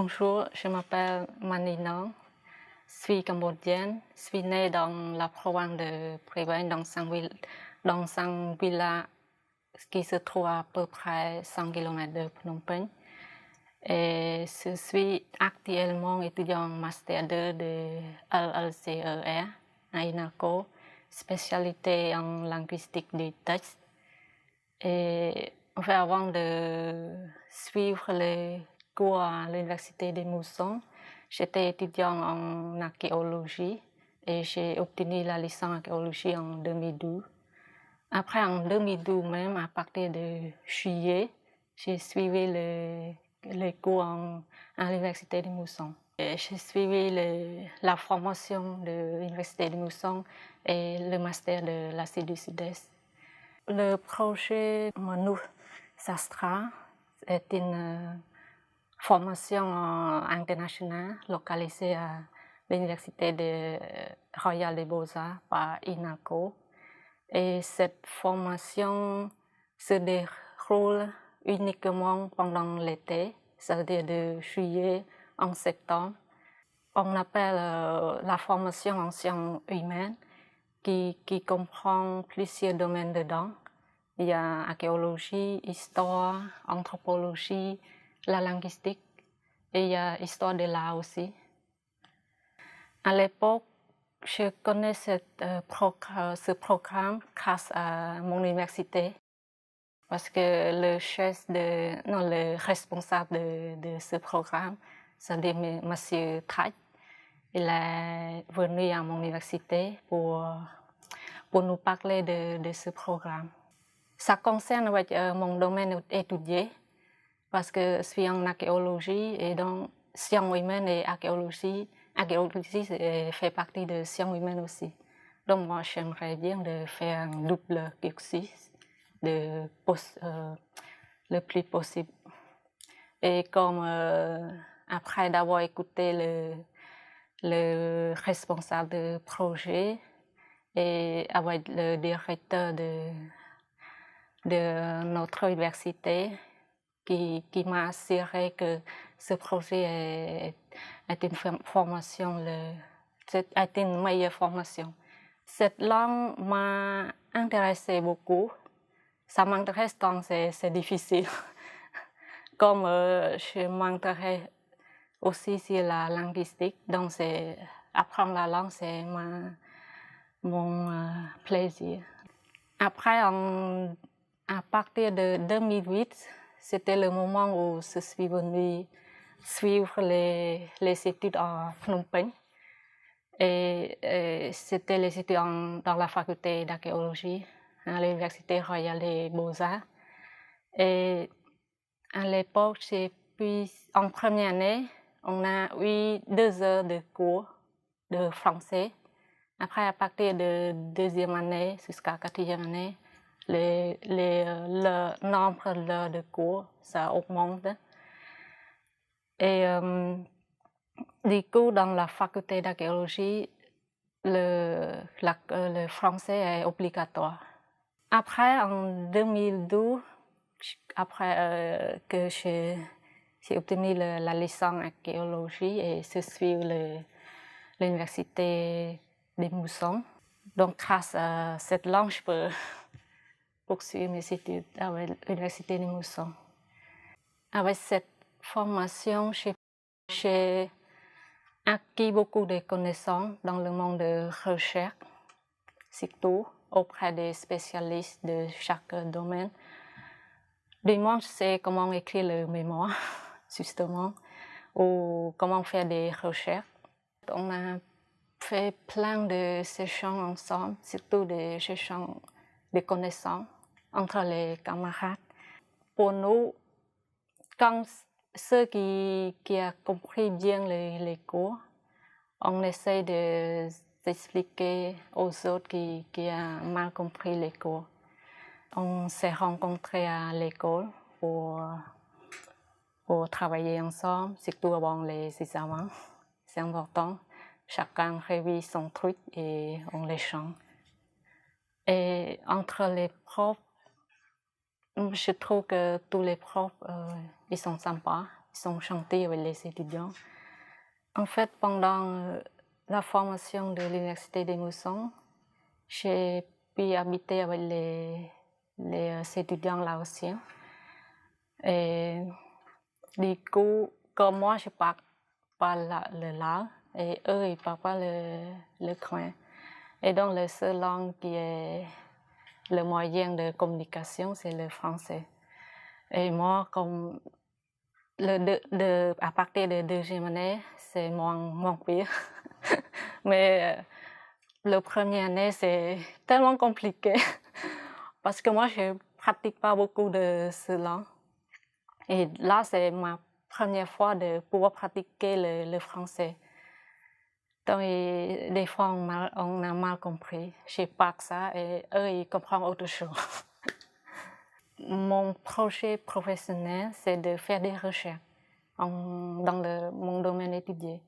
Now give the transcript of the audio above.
Bonjour, je m'appelle Manina, je suis cambodgienne, je suis née dans la province de Préven, dans un village qui se trouve à peu près 100 km de Phnom Penh. Et je suis actuellement étudiant en Master 2 de LLCER à INALCO, spécialité en linguistique du texte. Et avant de suivre les cours à l'Université de Mousson, j'étais étudiant en archéologie et j'ai obtenu la licence archéologie en 2012. Après, en 2012 même, à partir de juillet, j'ai suivi les cours à l'Université de Mousson. J'ai suivi la formation de l'Université de Mousson et le master de l'Asie du Sud-Est. Le projet Manu Sastra est une formation internationale localisée à l'Université Royale des Beaux-Arts par INALCO. Et cette formation se déroule uniquement pendant l'été, c'est-à-dire de juillet en septembre. On appelle la formation en sciences humaines qui comprend plusieurs domaines dedans. Il y a archéologie, histoire, anthropologie, la linguistique et il y a histoire de l'art aussi. À l'époque, je connais ce programme grâce à mon université parce que le responsable de ce programme, c'est-à-dire M. Thach, il est venu à mon université pour nous parler de ce programme. Ça concerne avec mon domaine étudié parce que je suis en archéologie et donc sciences humaines et archéologie. Archéologie fait partie de sciences humaines aussi. Donc moi j'aimerais bien de faire un double cursus le plus possible. Et comme après d'avoir écouté le responsable de projet et avec le directeur de notre université qui m'a assuré que ce projet est une formation, est une meilleure formation. Cette langue m'a intéressé beaucoup. Ça m'intéresse quand c'est difficile. Comme je m'intéresse aussi sur la linguistique, donc apprendre la langue, c'est mon plaisir. Après, à partir de 2008, c'était le moment où je suis venue suivre les études à Phnom Penh. Et c'était les études dans la faculté d'archéologie à l'Université Royale des Beaux-Arts. Et à l'époque, en première année, on a eu 2 heures de cours de français. Après, à partir de deuxième année jusqu'à quatrième année, le nombre d'heures de cours, ça augmente. Et du coup, dans la faculté d'archéologie, le français est obligatoire. Après, en 2012, après que j'ai obtenu la licence archéologie et je suis l'université de Mousson. Donc, grâce à cette langue, je peux poursuivre mes études à l'université de Mousson. Avec cette formation, j'ai acquis beaucoup de connaissances dans le monde de recherche, surtout auprès des spécialistes de chaque domaine. Du moins, je sais comment écrire le mémoire, justement, ou comment faire des recherches. On a fait plein de sessions ensemble, surtout des sessions de connaissances entre les camarades. Pour nous, quand ceux qui ont compris bien les cours, on essaie d'expliquer aux autres qui ont mal compris les cours. On s'est rencontrés à l'école pour travailler ensemble, surtout avant les examens. C'est important. Chacun révise son truc et on les change. Et entre les profs, je trouve que tous les profs, ils sont sympas. sont chantés avec les étudiants. En fait, pendant la formation de l'Université des Moussons, j'ai pu habiter avec les étudiants laotiens. Et du coup, comme moi, je parle pas le lao, et eux, ils parlent pas le khmer. Et donc, la seule langue qui est le moyen de communication, c'est le français. Et moi, comme à partir de deuxième année, c'est moins pire. Mais la première année, c'est tellement compliqué parce que moi, je pratique pas beaucoup de ce langue. Et là, c'est ma première fois de pouvoir pratiquer le français. Donc, des fois, on a mal compris. Je parle ça et eux, ils comprennent autre chose. Mon projet professionnel, c'est de faire des recherches dans mon domaine étudié.